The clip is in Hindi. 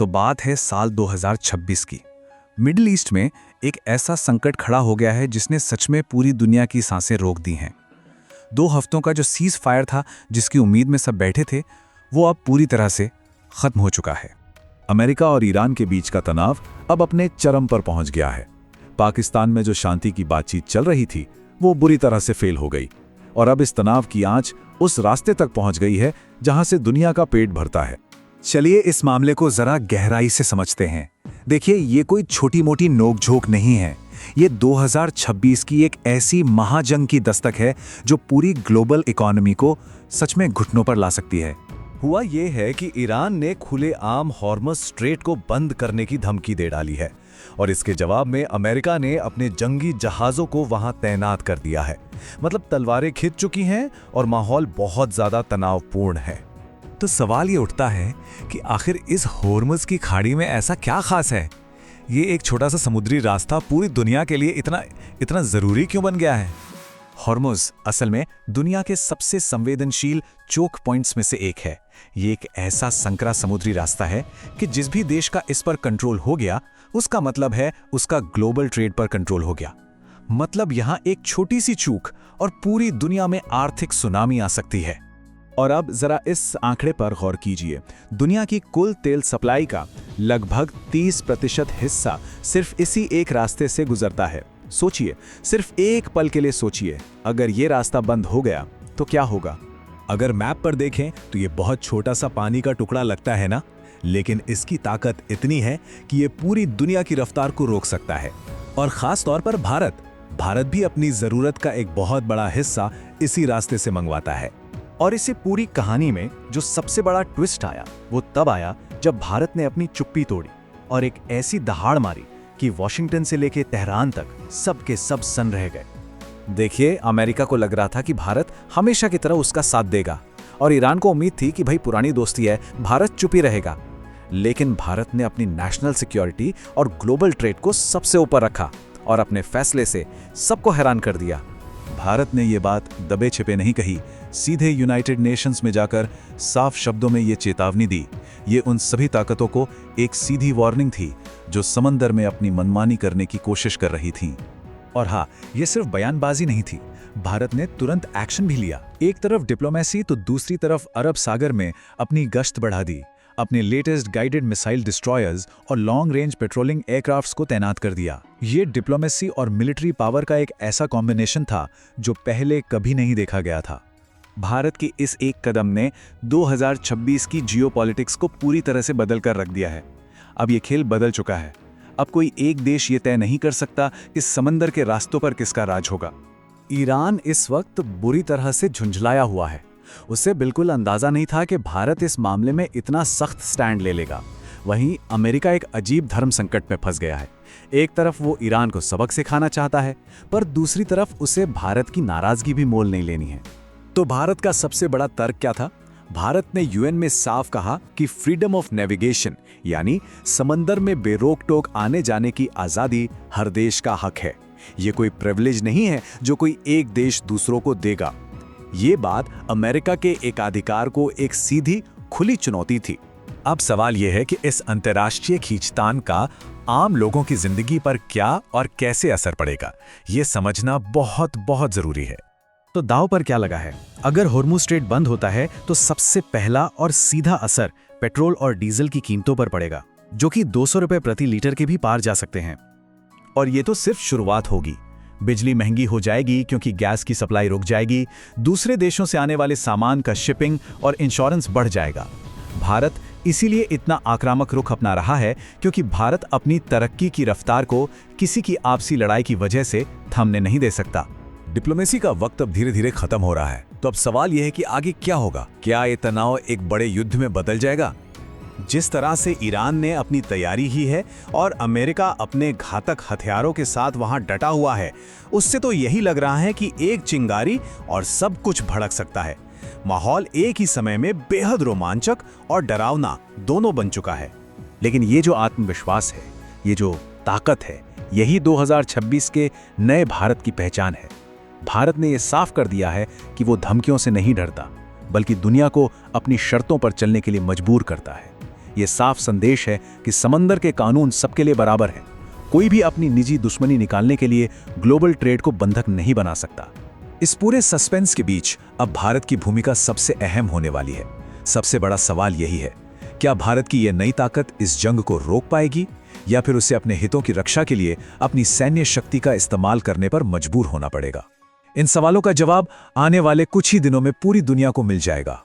तो बात है साल 2026 की। मिडिल ईस्ट में एक ऐसा संकट खड़ा हो गया है जिसने सच में पूरी दुनिया की सांसें रोक दी हैं। 2 हफ्तों का जो सीज फायर था, जिसकी उम्मीद में सब बैठे थे, वो अब पूरी तरह से खत्म हो चुका है। अमेरिका और ईरान के बीच का तनाव अब अपने चरम पर पहुंच गया है। पाकिस्तान में जो शांति की बातचीत चल रही थी, वो बुरी तरह से फेल हो गई और अब इस तनाव की आंच उस रास्ते तक पहुंच गई है जहां से दुनिया का पेट भरता है। चलिए इस मामले को जरा गहराई से समझते हैं। देखिए, ये कोई छोटी मोटी नोकझोंक नहीं है। ये 2026 की एक ऐसी महाजंग की दस्तक है जो पूरी ग्लोबल इकोनॉमी को सच में घुटनों पर ला सकती है। हुआ ये है कि ईरान ने खुलेआम हॉर्मज़ स्ट्रेट को बंद करने की धमकी दे डाली है और इसके जवाब में अमेरिका ने अपने जंगी जहाज़ों को वहां तैनात कर दिया है। मतलब तलवारें खिंच चुकी हैं और माहौल बहुत ज़्यादा तनावपूर्ण है। तो सवाल ये उठता है कि आखिर इस हॉर्मज़ की खाड़ी में ऐसा क्या खास है? ये एक छोटा सा समुद्री रास्ता पूरी दुनिया के लिए इतना ज़रूरी क्यों बन गया है? हॉर्मज़ असल में दुनिया के सबसे संवेदनशील चोक पॉइंट्स में से एक है। ये एक ऐसा संकरा समुद्री रास्ता है कि जिस भी देश का इस पर कंट्रोल हो गया, उसका मतलब है उसका ग्लोबल ट्रेड पर कंट्रोल हो गया। मतलब यहाँ एक छोटी सी चूक और पूरी दुनिया में आर्थिक सुनामी आ सकती है। और अब जरा इस आंकड़े पर गौर कीजिए। दुनिया की कुल तेल सप्लाई का लगभग 30% हिस्सा सिर्फ इसी एक रास्ते से गुजरता है। सोचिए, सिर्फ एक पल के लिए सोचिए, अगर ये रास्ता बंद हो गया तो क्या होगा? अगर मैप पर देखें तो ये बहुत छोटा सा पानी का टुकड़ा लगता है ना, लेकिन इसकी ताकत इतनी है कि ये पूरी दुनिया की रफ्तार को रोक सकता है। और खास तौर पर भारत भी अपनी जरूरत का एक बहुत बड़ा हिस्सा इसी रास्ते से मंगवाता है। और इसे पूरी कहानी में जो सबसे बड़ा ट्विस्ट आया, वो तब आया जब भारत ने अपनी चुप्पी तोड़ी और एक ऐसी दहाड़ मारी कि वॉशिंगटन से लेकर तेहरान तक सब के सब सन्न रह गए। देखिए, अमेरिका को लग रहा था कि भारत हमेशा की तरह उसका साथ देगा और ईरान को उम्मीद थी कि भाई पुरानी दोस्ती है, भारत चुप ही रहेगा। लेकिन भारत ने अपनी नेशनल सिक्योरिटी और ग्लोबल ट्रेड को सबसे ऊपर रखा और अपने फैसले से सबको हैरान कर दिया। भारत ने ये बात दबे छिपे नहीं कही, सीधे यूनाइटेड नेशंस में जाकर साफ शब्दों में ये चेतावनी दी। ये उन सभी ताकतों को एक सीधी वार्निंग थी जो समंदर में अपनी मनमानी करने की कोशिश कर रही थीं। और हाँ, ये सिर्फ बयानबाजी नहीं थी, भारत ने तुरंत एक्शन भी लिया। एक तरफ डिप्लोमेसी तो दूसरी तरफ अरब सागर में अपनी गश्त बढ़ा दी। अपने लेटेस्ट गाइडेड मिसाइल डिस्ट्रॉयर्स और लॉन्ग रेंज पेट्रोलिंग एयरक्राफ्ट्स को तैनात कर दिया। ये डिप्लोमेसी और मिलिट्री पावर का एक ऐसा कॉम्बिनेशन था जो पहले कभी नहीं देखा गया था। भारत की इस एक कदम ने 2026 की जियोपॉलिटिक्स को पूरी तरह से बदल कर रख दिया है। अब ये खेल बदल चुका है। अब कोई एक देश ये तय नहीं कर सकता कि समंदर के रास्तों पर किसका राज होगा। ईरान इस वक्त बुरी तरह से झुंझलाया हुआ है। उसे बिल्कुल अंदाजा नहीं था कि भारत इस मामले में इतना सख्त स्टैंड ले लेगा। वहीं अमेरिका एक अजीब धर्म संकट में फंस गया है। एक तरफ वो ईरान को सबक सिखाना चाहता है, पर दूसरी तरफ उसे भारत की नाराजगी भी मोल नहीं लेनी है। तो भारत का सबसे बड़ा तर्क क्या था? भारत ने यूएन में साफ कहा कि फ्रीडम ऑफ नेविगेशन, यानी समंदर में बेरोक टोक आने जाने की आजादी हर देश का हक है। ये कोई प्रिविलेज नहीं है जो कोई एक देश दूसरों को देगा। ये बात अमेरिका के एकाधिकार को एक सीधी खुली चुनौती थी। अब सवाल यह है कि इस अंतर्राष्ट्रीय खींचतान का आम लोगों की जिंदगी पर क्या और कैसे असर पड़ेगा, ये समझना बहुत बहुत जरूरी है। तो दांव पर क्या लगा है? अगर हॉर्मुज़ स्ट्रेट बंद होता है तो सबसे पहला और सीधा असर पेट्रोल और डीजल की कीमतों पर पड़ेगा, जो कि 200 रुपए प्रति लीटर के भी पार जा सकते हैं। और ये तो सिर्फ शुरुआत होगी। बिजली महंगी हो जाएगी क्योंकि गैस की सप्लाई रुक जाएगी। दूसरे देशों से आने वाले सामान का शिपिंग और इंश्योरेंस बढ़ जाएगा। भारत इसीलिए इतना आक्रामक रुख अपना रहा है क्योंकि भारत अपनी तरक्की की रफ्तार को किसी की आपसी लड़ाई की वजह से थमने नहीं दे सकता। डिप्लोमेसी का वक्त अब धीरे धीरे खत्म हो रहा है। तो अब सवाल यह है कि आगे क्या होगा? क्या ये तनाव एक बड़े युद्ध में बदल जाएगा? जिस तरह से ईरान ने अपनी तैयारी ही है और अमेरिका अपने घातक हथियारों के साथ वहां डटा हुआ है, उससे तो यही लग रहा है कि एक चिंगारी और सब कुछ भड़क सकता है। माहौल एक ही समय में बेहद रोमांचक और डरावना दोनों बन चुका है। लेकिन ये जो आत्मविश्वास है, ये जो ताकत है, यही 2026 के नए भारत की पहचान है। भारत ने यह साफ कर दिया है कि वो धमकियों से नहीं डरता, बल्कि दुनिया को अपनी शर्तों पर चलने के लिए मजबूर करता है। ये साफ संदेश है कि समंदर के कानून सबके लिए बराबर हैं। कोई भी अपनी निजी दुश्मनी निकालने के लिए ग्लोबल ट्रेड को बंधक नहीं बना सकता। इस पूरे सस्पेंस के बीच अब भारत की भूमिका सबसे अहम होने वाली है। सबसे बड़ा सवाल यही है, क्या भारत की यह नई ताकत इस जंग को रोक पाएगी या फिर उसे अपने हितों की रक्षा के लिए अपनी सैन्य शक्ति का इस्तेमाल करने पर मजबूर होना पड़ेगा? इन सवालों का जवाब आने वाले कुछ ही दिनों में पूरी दुनिया को मिल जाएगा।